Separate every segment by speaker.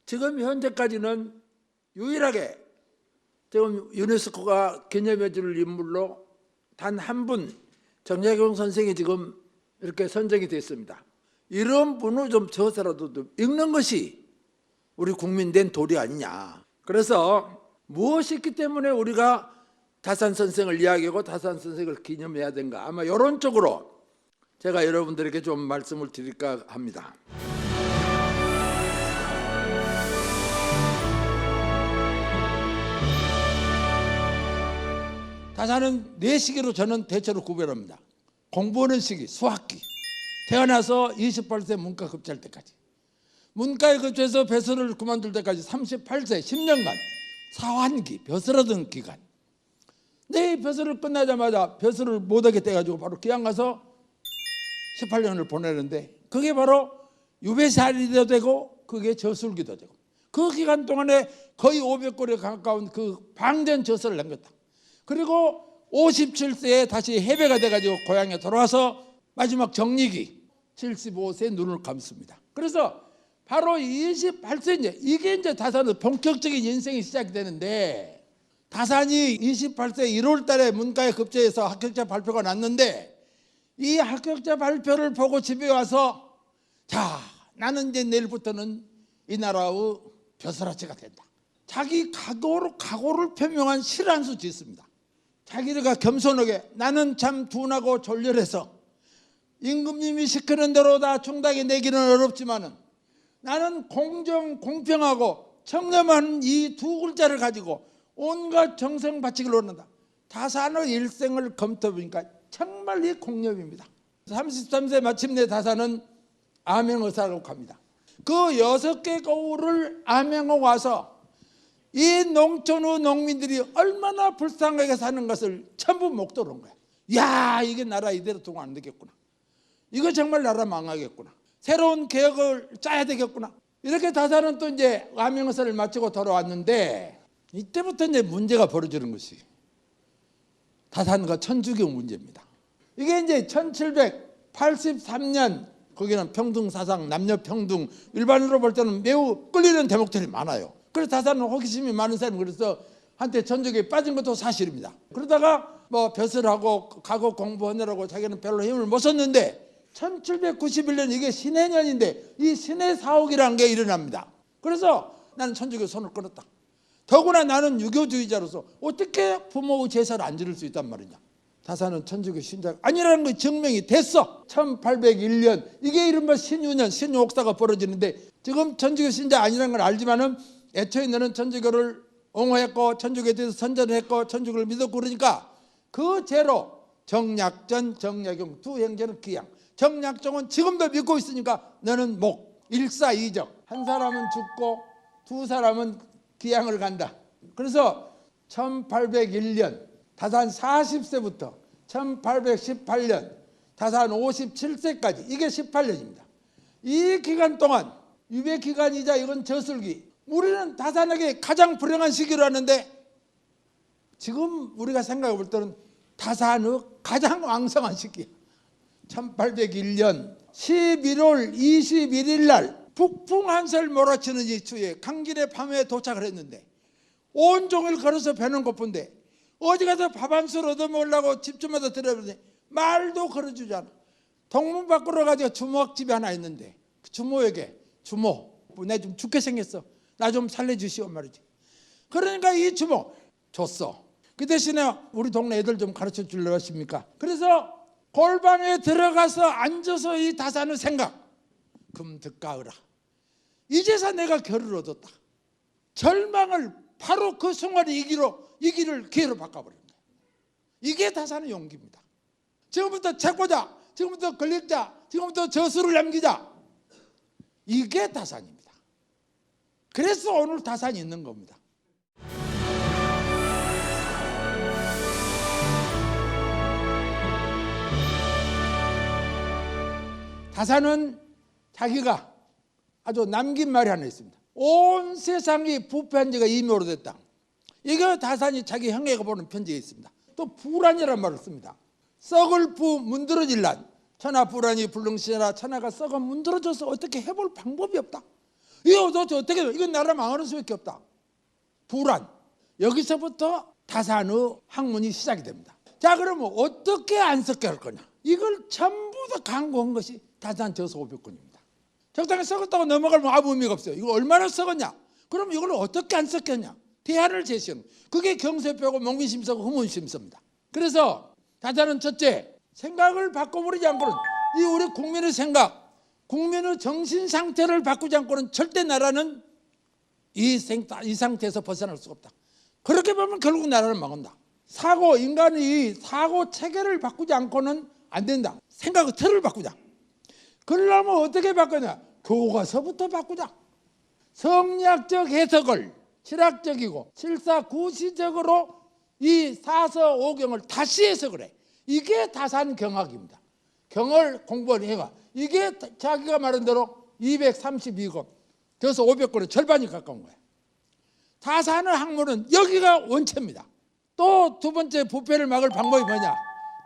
Speaker 1: 지금 현재까지는 유일하게 지금 유네스코가 기념해 줄 인물로 단 한 분 정약용 선생이 지금 이렇게 선정이 됐습니다. 이런 분을 좀 저서라도 좀 읽는 것이 우리 국민 된 도리 아니냐. 그래서 무엇이 있기 때문에 우리가 다산 선생을 이야기하고 다산 선생을 기념해야 되는가. 아마 이런 쪽으로 제가 여러분들에게 좀 말씀을 드릴까 합니다. 다산은 네 시기로 저는 대체로 구별합니다. 공부하는 시기, 수학기. 태어나서 28세 문과 급제할 때까지. 문과에 급제해서 배설을 그만둘 때까지 38세, 10년간 사환기, 벼슬하던 기간. 내 벼슬을 끝나자마자 벼슬을 못하게 돼가지고 바로 기양 가서 18년을 보내는데 그게 바로 유배살이도 되고 그게 저술기도 되고 그 기간 동안에 거의 500골에 가까운 그 방전 저술을 남겼다. 그리고 57세에 다시 해배가 돼가지고 고향에 돌아와서 마지막 정리기 75세에 눈을 감습니다. 그래서 바로 28세 이게 이제 다산의 본격적인 인생이 시작이 되는데 다산이 28세 1월 달에 문과에 급제해서 합격자 발표가 났는데 이 합격자 발표를 보고 집에 와서 자 나는 이제 내일부터는 이 나라의 벼슬아치가 된다. 자기 각오를 표명한 실 한 수 짓습니다. 자기가 겸손하게 나는 참 둔하고 졸렬해서 임금님이 시키는 대로 다 충당히 내기는 어렵지만은 나는 공정 공평하고 청렴한 이 두 글자를 가지고 온갖 정성 바치기를 원한다. 다산의 일생을 검토해보니까 정말 이 공념입니다. 33세 마침내 다산은 암행의사로 갑니다. 그 6개 거울을 암행하고 와서 이 농촌의 농민들이 얼마나 불쌍하게 사는 것을 전부 목도로 온 거야. 야 이게 나라 이대로 두고 안 되겠구나. 이거 정말 나라 망하겠구나. 새로운 개혁을 짜야 되겠구나. 이렇게 다산은 또 이제 암행의사를 마치고 돌아왔는데 이때부터 이제 문제가 벌어지는 것이 다산과 천주교 문제입니다. 이게 이제 1783년 거기는 평등사상, 남녀평등 일반으로 볼 때는 매우 끌리는 대목들이 많아요. 그래서 다산은 호기심이 많은 사람이 그래서 한때 천주교에 빠진 것도 사실입니다. 그러다가 뭐 벼슬하고 가고 공부하느라고 자기는 별로 힘을 못 썼는데 1791년 이게 신해년인데 이 신해 사옥이라는 게 일어납니다. 그래서 나는 천주교 손을 끊었다. 더구나 나는 유교주의자로서 어떻게 부모의 제사를 안 지를 수 있단 말이냐. 다산은 천주교 신자가 아니라는 게 증명이 됐어. 1801년 이게 이른바 신유년 신유옥사가 벌어지는데 지금 천주교 신자 아니라는 걸 알지만은 애초에 너는 천주교를 옹호했고 천주교에 대해서 선전을 했고 천주교를 믿었고 그러니까 그 죄로 정약전, 정약용 두 형제는 귀양. 정약종은 지금도 믿고 있으니까 너는 목, 일사이적. 한 사람은 죽고 두 사람은 귀양을 간다. 그래서 1801년 다산 40세부터 1818년 다산 57세까지 이게 18년입니다. 이 기간 동안 유배 기간이자 이건 저술기. 우리는 다산에게 가장 불행한 시기로 하는데 지금 우리가 생각해 볼 때는 다산의 가장 왕성한 시기야. 1801년 11월 21일 날 북풍 한설 몰아치는 이 추위에 강길의 밤에 도착을 했는데 온종일 걸어서 배는 고픈데 어디 가서 밥 한 술 얻어먹으려고 집주마다 들어보니 말도 걸어주지 않아. 동문 밖으로 가지고 주모집이 하나 있는데 그 주모에게 주모 내 좀 죽게 생겼어. 나 좀 살려주시오 말이지. 그러니까 이 주모 줬어. 그 대신에 우리 동네 애들 좀 가르쳐 주려고 하십니까? 그래서 골방에 들어가서 앉아서 이 다산의 생각 금득가으라. 이제서 내가 결을 얻었다. 절망을 바로 그 순간에 이기를 기회로 바꿔버린 거야. 이게 다산의 용기입니다. 지금부터 책보자, 지금부터 권력자, 지금부터 저수를 남기자. 이게 다산입니다. 그래서 오늘 다산이 있는 겁니다. 다산은 자기가 아주 남긴 말이 하나 있습니다. 온 세상이 부패한 지가 이미 오래됐다. 이게 다산이 자기 형에게 보는 편지에 있습니다. 또 불안이라는 말을 씁니다. 썩을 부 문드러질란 천하 불안이 불능시라. 천하가 썩어 문드러져서 어떻게 해볼 방법이 없다. 이거 도대체 어떻게 돼? 이건 나라 망하는 수밖에 없다. 불안. 여기서부터 다산의 학문이 시작이 됩니다. 자, 그러면 어떻게 안 섞여 할 거냐? 이걸 전부 다 강구한 것이 다산 저서 500권입니다. 적당히 썩었다고 넘어가면 아무 의미가 없어요. 이거 얼마나 썩었냐? 그럼 이걸 어떻게 안 섞였냐? 대안을 제시하는, 그게 경세표고 목민심서고 후문심서입니다. 그래서 다산은 첫째, 생각을 바꿔버리지 않고는, 이 우리 국민의 생각, 국민의 정신 상태를 바꾸지 않고는 절대 나라는 이 상태에서 벗어날 수가 없다. 그렇게 보면 결국 나라는 망한다. 사고, 인간이 사고 체계를 바꾸지 않고는 안 된다. 생각의 틀을 바꾸자. 그러려면 어떻게 바꾸냐? 교과서부터 바꾸자. 성리학적 해석을 실학적이고 실사구시적으로 이 사서오경을 다시 해석을 해. 이게 다산경학입니다. 경을 공부하는 해가. 이게 자기가 말한 대로 232권, 저서 500권의 절반이 가까운 거예요. 다산의 학문은 여기가 원체입니다. 또 두 번째 부패를 막을 방법이 뭐냐?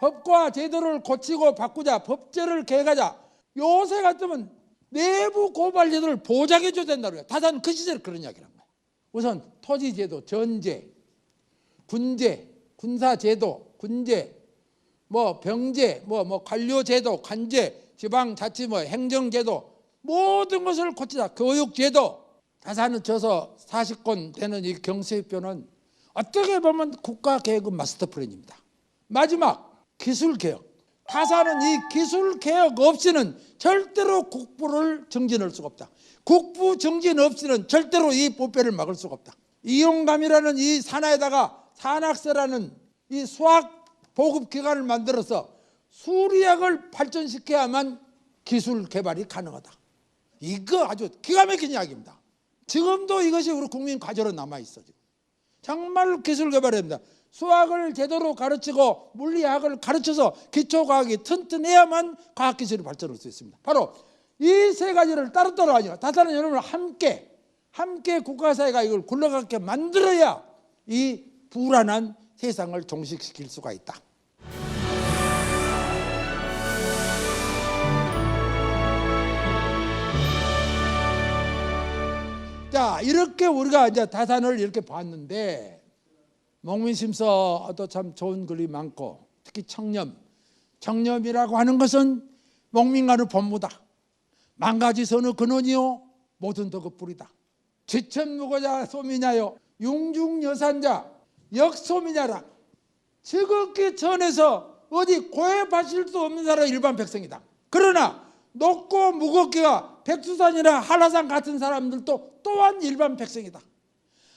Speaker 1: 법과 제도를 고치고 바꾸자. 법제를 개혁하자. 요새 같으면 내부 고발 제도를 보장해 줘야 된다고 해요. 다산은 그 시절에 그런 이야기란 거예요. 우선 토지제도, 전제, 군제, 군사제도, 군제, 병제, 관료제도, 관제, 지방자치, 행정제도, 모든 것을 고치자. 교육제도. 다산은 저서 40권 되는 이 경세표는 어떻게 보면 국가개혁의 마스터 플랜입니다. 마지막, 기술개혁. 다산은 이 기술개혁 없이는 절대로 국부를 정진할 수가 없다. 국부 정진 없이는 절대로 이 부패를 막을 수가 없다. 이용감이라는 이 산하에다가 산학서라는 이 수학 보급기관을 만들어서 수리학을 발전시켜야만 기술 개발이 가능하다. 이거 아주 기가 막힌 이야기입니다. 지금도 이것이 우리 국민 과제로 남아있어. 정말 기술 개발해야 됩니다. 수학을 제대로 가르치고 물리학을 가르쳐서 기초과학이 튼튼해야만 과학기술이 발전할 수 있습니다. 바로 이 세 가지를 따로따로 하니까 다산은 여러분 함께 국가사회가 이걸 굴러가게 만들어야 이 불안한 세상을 종식시킬 수가 있다. 자, 이렇게 우리가 이제 다산을 이렇게 봤는데, 목민심서도 참 좋은 글이 많고, 특히 청렴이라고 하는 것은 목민간의 본무다. 만가지선의 근원이요 모든 덕의 뿌리다. 지천무고자 소미냐요 융중여산자 역소미냐라. 지극히 전에서 어디 고해바칠 수 없는 사람은 일반 백성이다. 그러나 높고 무겁기가 백두산이나 한라산 같은 사람들도 또한 일반 백성이다.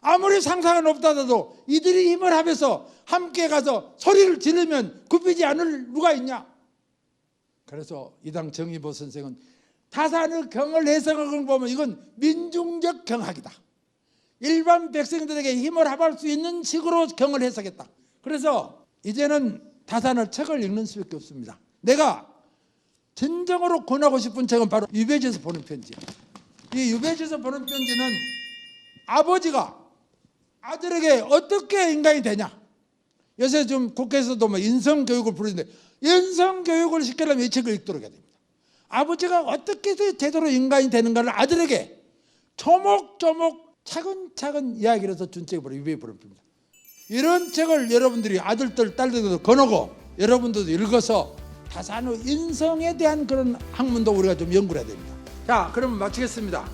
Speaker 1: 아무리 상상은 높다도 이들이 힘을 합해서 함께 가서 소리를 지르면 굽히지 않을 누가 있냐. 그래서 이당 정의보 선생은 다산의 경을 해석을 보면 이건 민중적 경학이다. 일반 백성들에게 힘을 합할 수 있는 식으로 경을 해석했다. 그래서 이제는 다산의 책을 읽는 수밖에 없습니다. 내가 진정으로 권하고 싶은 책은 바로 유배지에서 보는 편지야. 이 유배지에서 보는 편지는 아버지가 아들에게 어떻게 인간이 되냐. 요새 좀 국회에서도 인성교육을 부르는데, 인성교육을 시키려면 이 책을 읽도록 해야 됩니다. 아버지가 어떻게 해서 제대로 인간이 되는가를 아들에게 조목조목 차근차근 이야기를 해서 준 책이 바로 유배의 보는 편입니다. 이런 책을 여러분들이 아들들, 딸들도 권하고 여러분들도 읽어서 다산의 인성에 대한 그런 학문도 우리가 좀 연구를 해야 됩니다. 자, 그러면 마치겠습니다.